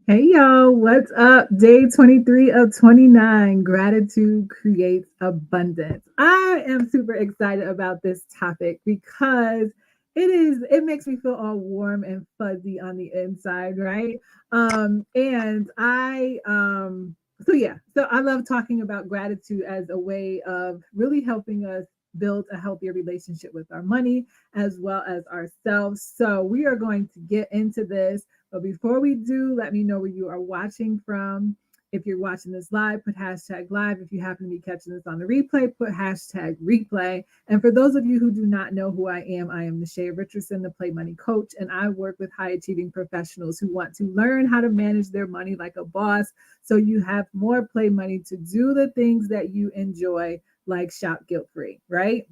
Hey y'all, what's up? Day 23 of 29. Gratitude creates abundance. I am super excited about this topic because it makes me feel all warm and fuzzy on the inside, right? And I so yeah, so I love talking about gratitude as a way of really helping us build a healthier relationship with our money as well as ourselves. So we are going to get into this, but before we do, let me know where you are watching from. If you're watching this live, put hashtag live. If you happen to be catching this on the replay, put hashtag replay. And for those of you who do not know who I am Nashea Richardson, the Play Money Coach, and I work with high achieving professionals who want to learn how to manage their money like a boss so you have more play money to do the things that you enjoy, like shop guilt free, right?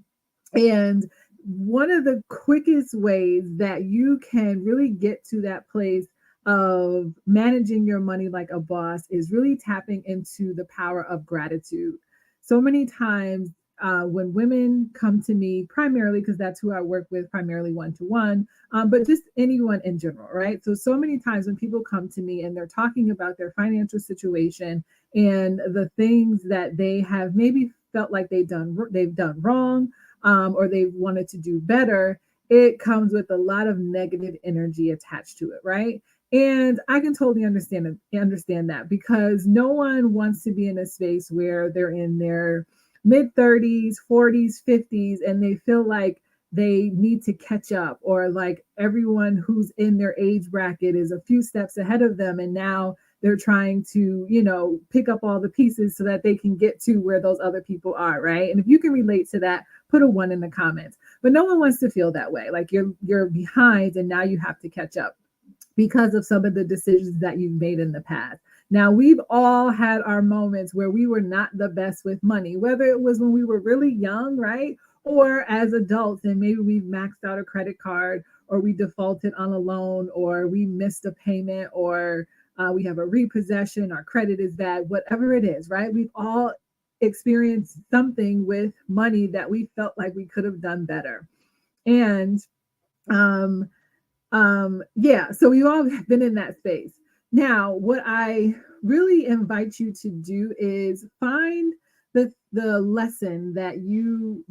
And one of the quickest ways that you can really get to that place of managing your money like a boss is really tapping into the power of gratitude. So many times, when women come to me, primarily because that's who I work with, primarily one to one, but just anyone in general, right? So many times when people come to me and they're talking about their financial situation and the things that they have maybe felt like they've done wrong, or they wanted to do better, it comes with a lot of negative energy attached to it, right? And I can totally understand that because no one wants to be in a space where they're in their mid 30s, 40s, 50s, and they feel like they need to catch up, or like everyone who's in their age bracket is a few steps ahead of them, and now they're trying to, pick up all the pieces so that they can get to where those other people are, right? And if you can relate to that, put a one in the comments. But no one wants to feel that way. Like you're behind and now you have to catch up because of some of the decisions that you've made in the past. Now, we've all had our moments where we were not the best with money, whether it was when we were really young, right? Or as adults, and maybe we've maxed out a credit card, or we defaulted on a loan, or we missed a payment, or we have a repossession, our credit is bad, whatever it is, right? We've all experienced something with money that we felt like we could have done better. And um, yeah, so we've all been in that space. Now, what I really invite you to do is find the lesson that you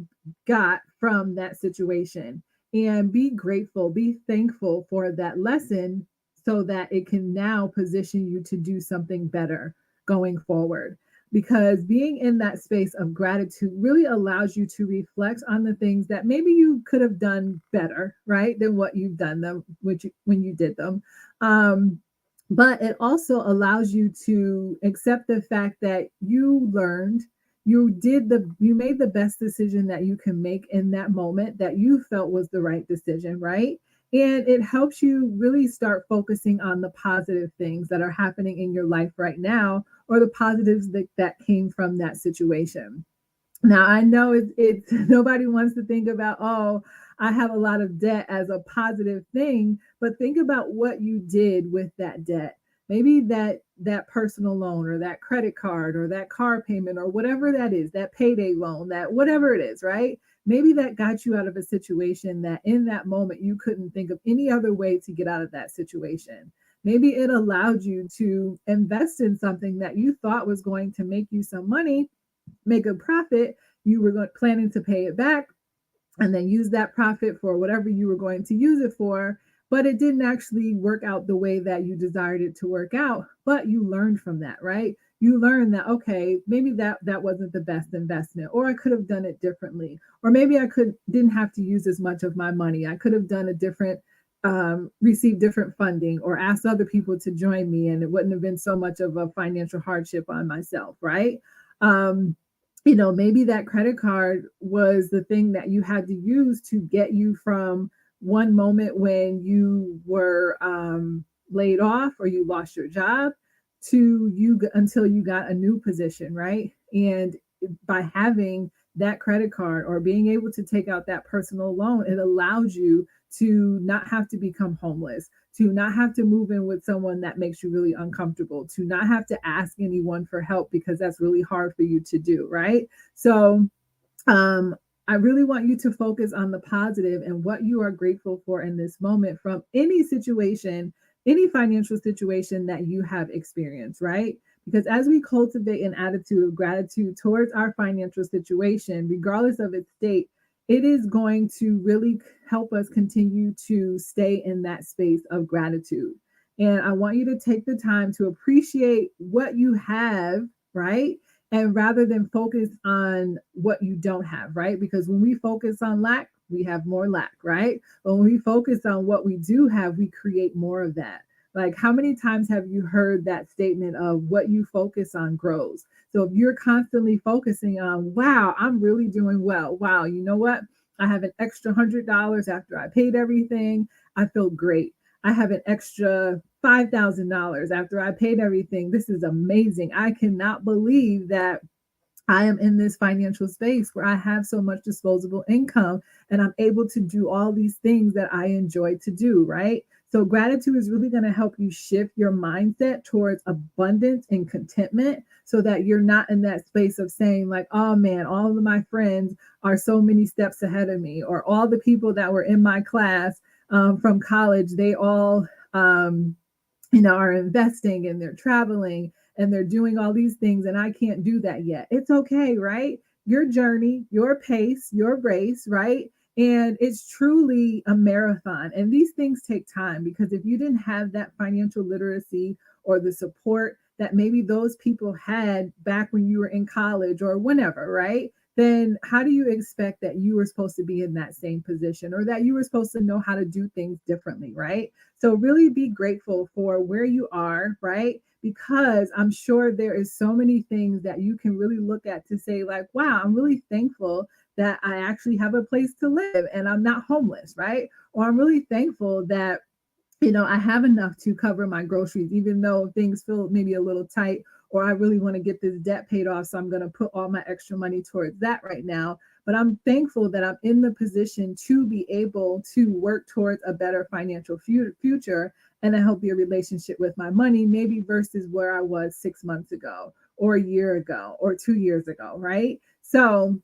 got from that situation and be grateful, be thankful for that lesson so that it can now position you to do something better going forward. Because being in that space of gratitude really allows you to reflect on the things that maybe you could have done better, right, than what you've done them, which when you did them. Um, but it also allows you to accept the fact that you learned, you made the best decision that you can make in that moment that you felt was the right decision, right? And it helps you really start focusing on the positive things that are happening in your life right now, or the positives that came from that situation. Now, I know it's nobody wants to think about, oh, I have a lot of debt as a positive thing, but think about what you did with that debt. Maybe that personal loan, or that credit card, or that car payment, or whatever that is, that payday loan, that whatever it is, right? Maybe that got you out of a situation that in that moment you couldn't think of any other way to get out of that situation. Maybe it allowed you to invest in something that you thought was going to make you some money, make a profit. You were planning to pay it back and then use that profit for whatever you were going to use it for, but it didn't actually work out the way that you desired it to work out. But you learned from that, right? You learned that, okay, maybe that wasn't the best investment, or I could have done it differently, or maybe I could didn't have to use as much of my money. I could have done a different, receive different funding, or asked other people to join me, and it wouldn't have been so much of a financial hardship on myself, right? um, maybe that credit card was the thing that you had to use to get you from one moment when you were, laid off or you lost your job, to you until you got a new position, right? And by having that credit card or being able to take out that personal loan, it allows you to not have to become homeless, to not have to move in with someone that makes you really uncomfortable, to not have to ask anyone for help because that's really hard for you to do, right? So, um, I really want you to focus on the positive and what you are grateful for in this moment from any situation any financial situation that you have experienced, right? Because as we cultivate an attitude of gratitude towards our financial situation, regardless of its state, it is going to really help us continue to stay in that space of gratitude. And I want you to take the time to appreciate what you have, right? And rather than focus on what you don't have, right? Because when we focus on lack, we have more lack, right? But when we focus on what we do have, we create more of that. Like, how many times have you heard that statement of what you focus on grows? So if you're constantly focusing on, wow, I'm really doing well. Wow, you know what? I have an extra $100 after I paid everything. I feel great. I have an extra $5,000 after I paid everything. This is amazing. I cannot believe that I am in this financial space where I have so much disposable income and I'm able to do all these things that I enjoy to do, right? So, gratitude is really going to help you shift your mindset towards abundance and contentment so that you're not in that space of saying, like, oh man, all of my friends are so many steps ahead of me, or all the people that were in my class from college, they all, are investing and they're traveling and they're doing all these things and I can't do that yet. It's okay, right? Your journey, your pace, your race, right? And it's truly a marathon. And these things take time because if you didn't have that financial literacy or the support that maybe those people had back when you were in college or whenever, right? Then how do you expect that you were supposed to be in that same position or that you were supposed to know how to do things differently, right? So really be grateful for where you are, right? Because I'm sure there is so many things that you can really look at to say, like, wow, I'm really thankful that I actually have a place to live and I'm not homeless, right? Or I'm really thankful that I have enough to cover my groceries, even though things feel maybe a little tight, or I really want to get this debt paid off. So I'm going to put all my extra money towards that right now. But I'm thankful that I'm in the position to be able to work towards a better financial future and a healthier relationship with my money, maybe versus where I was 6 months ago, or a year ago, or 2 years ago, right? So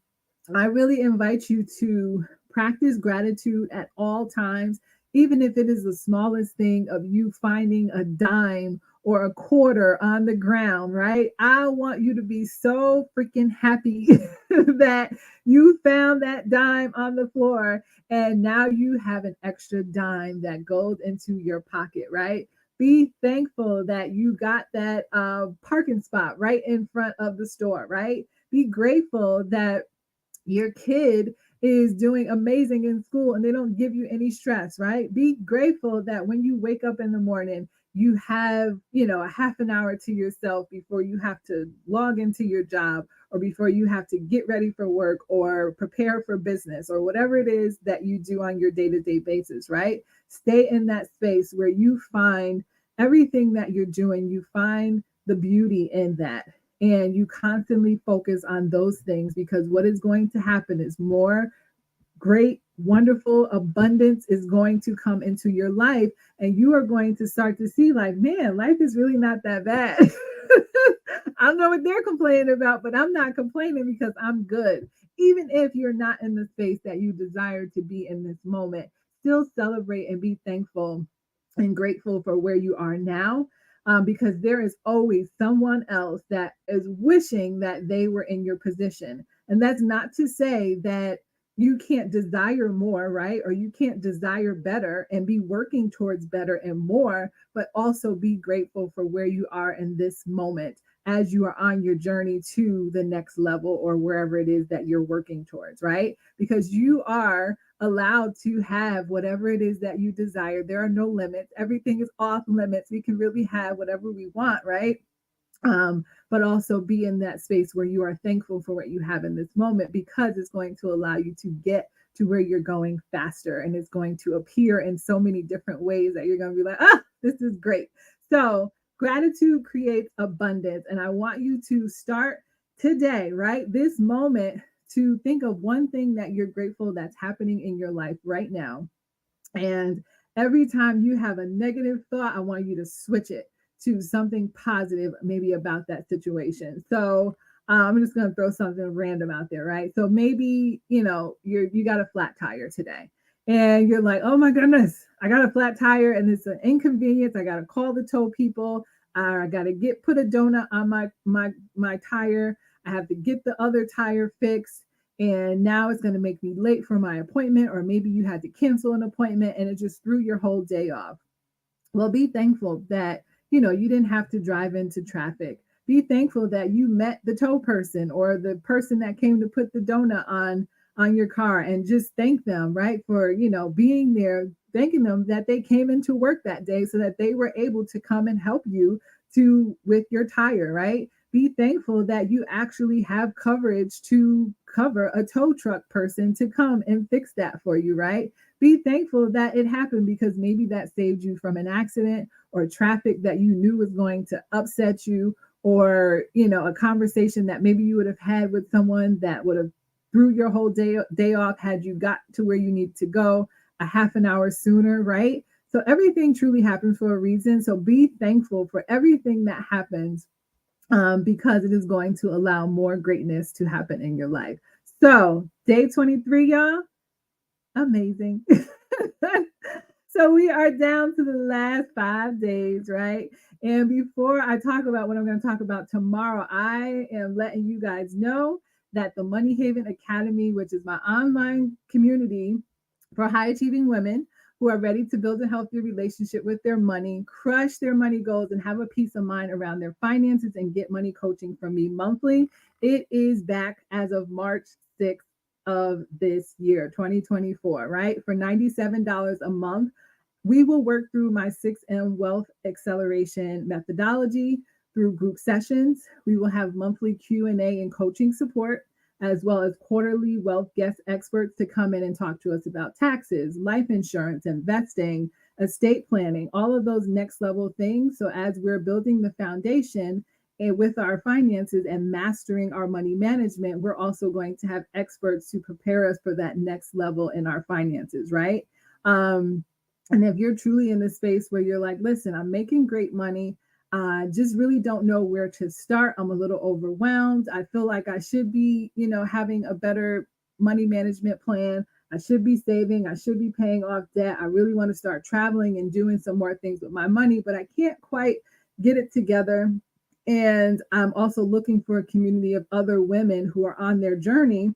I really invite you to practice gratitude at all times, even if it is the smallest thing of you finding a dime or a quarter on the ground, right? I want you to be so freaking happy that you found that dime on the floor and now you have an extra dime that goes into your pocket, right? Be thankful that you got that parking spot right in front of the store, right? Be grateful that your kid is doing amazing in school and they don't give you any stress, right? Be grateful that when you wake up in the morning, you have, a half an hour to yourself before you have to log into your job or before you have to get ready for work or prepare for business or whatever it is that you do on your day-to-day basis, right? Stay in that space where you find everything that you're doing, you find the beauty in that and you constantly focus on those things because what is going to happen is more great, wonderful abundance is going to come into your life and you are going to start to see like, man, life is really not that bad. I don't know what they're complaining about, but I'm not complaining because I'm good. Even if you're not in the space that you desire to be in this moment, still celebrate and be thankful and grateful for where you are now, because there is always someone else that is wishing that they were in your position. And that's not to say that you can't desire more, right? Or you can't desire better and be working towards better and more, but also be grateful for where you are in this moment as you are on your journey to the next level or wherever it is that you're working towards, right? Because you are allowed to have whatever it is that you desire. There are no limits. Everything is off limits. We can really have whatever we want, right? But also be in that space where you are thankful for what you have in this moment because it's going to allow you to get to where you're going faster and it's going to appear in so many different ways that you're going to be like, this is great. So, gratitude creates abundance. And I want you to start today, right? This moment to think of one thing that you're grateful that's happening in your life right now. And every time you have a negative thought, I want you to switch it to something positive, maybe about that situation. So I'm just going to throw something random out there, right? So maybe you got a flat tire today, and you're like, oh my goodness, I got a flat tire and it's an inconvenience. I got to call the tow people. I got to get put a donut on my tire. I have to get the other tire fixed. And now it's going to make me late for my appointment, or maybe you had to cancel an appointment and it just threw your whole day off. Well, be thankful that, you didn't have to drive into traffic. Be thankful that you met the tow person or the person that came to put the donut on your car, and just thank them, right? For, being there, thanking them that they came into work that day so that they were able to come and help you to with your tire, right? Be thankful that you actually have coverage to cover a tow truck person to come and fix that for you, right? Be thankful that it happened, because maybe that saved you from an accident or traffic that you knew was going to upset you, or a conversation that maybe you would have had with someone that would have threw your whole day off had you got to where you need to go a half an hour sooner, right? So everything truly happens for a reason. So be thankful for everything that happens, because it is going to allow more greatness to happen in your life. So day 23, y'all, amazing. So we are down to the last 5 days, right? And before I talk about what I'm going to talk about tomorrow, I am letting you guys know that the Money Haven Academy, which is my online community for high achieving women who are ready to build a healthier relationship with their money, crush their money goals, and have a peace of mind around their finances, and get money coaching from me monthly, it is back as of March 6th of this year, 2024, right? For $97 a month, we will work through my 6M Wealth Acceleration methodology through group sessions. We will have monthly Q&A and coaching support, as well as quarterly wealth guest experts to come in and talk to us about taxes, life insurance, investing, estate planning, all of those next level things. So as we're building the foundation and with our finances and mastering our money management, we're also going to have experts to prepare us for that next level in our finances, right? And if you're truly in the space where you're like, listen, I'm making great money, just really don't know where to start. I'm a little overwhelmed. I feel like I should be, having a better money management plan. I should be saving. I should be paying off debt. I really want to start traveling and doing some more things with my money, but I can't quite get it together. And I'm also looking for a community of other women who are on their journey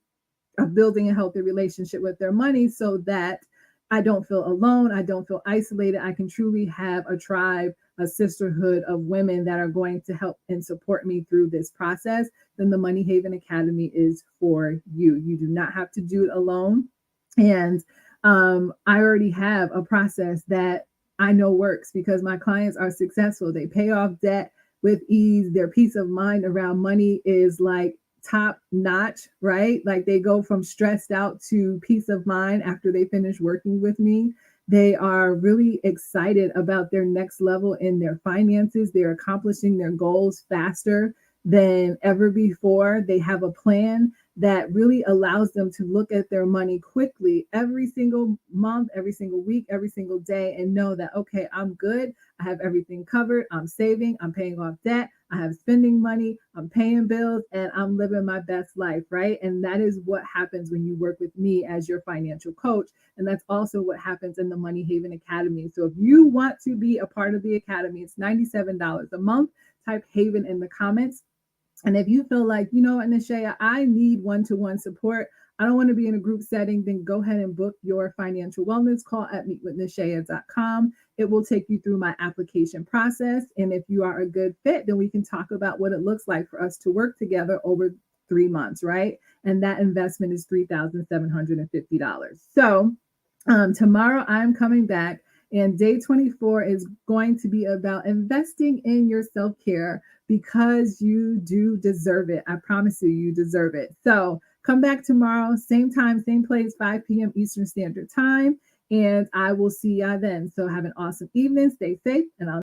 of building a healthy relationship with their money, so that I don't feel alone. I don't feel isolated. I can truly have a tribe, a sisterhood of women that are going to help and support me through this process. Then the Money Haven Academy is for you. You do not have to do it alone. And I already have a process that I know works, because my clients are successful. They pay off debt with ease. Their peace of mind around money is like top notch, right? Like they go from stressed out to peace of mind after they finish working with me. They are really excited about their next level in their finances. They're accomplishing their goals faster than ever before. They have a plan that really allows them to look at their money quickly every single month, every single week, every single day, and know that, okay, I'm good. I have everything covered. I'm saving. I'm paying off debt. I have spending money. I'm paying bills, and I'm living my best life, right? And that is what happens when you work with me as your financial coach. And that's also what happens in the Money Haven Academy. So if you want to be a part of the Academy, it's $97 a month. Type Haven in the comments. And if you feel like, you know what, Nashaya, I need one-to-one support, I don't want to be in a group setting, then go ahead and book your financial wellness call at meetwithnashaya.com. It will take you through my application process. And if you are a good fit, then we can talk about what it looks like for us to work together over 3 months, right? And that investment is $3,750. So tomorrow I'm coming back, and day 24 is going to be about investing in your self-care, because you do deserve it. I promise you, you deserve it. So come back tomorrow, same time, same place, 5 p.m. Eastern Standard Time. And I will see y'all then. So have an awesome evening. Stay safe, and I'll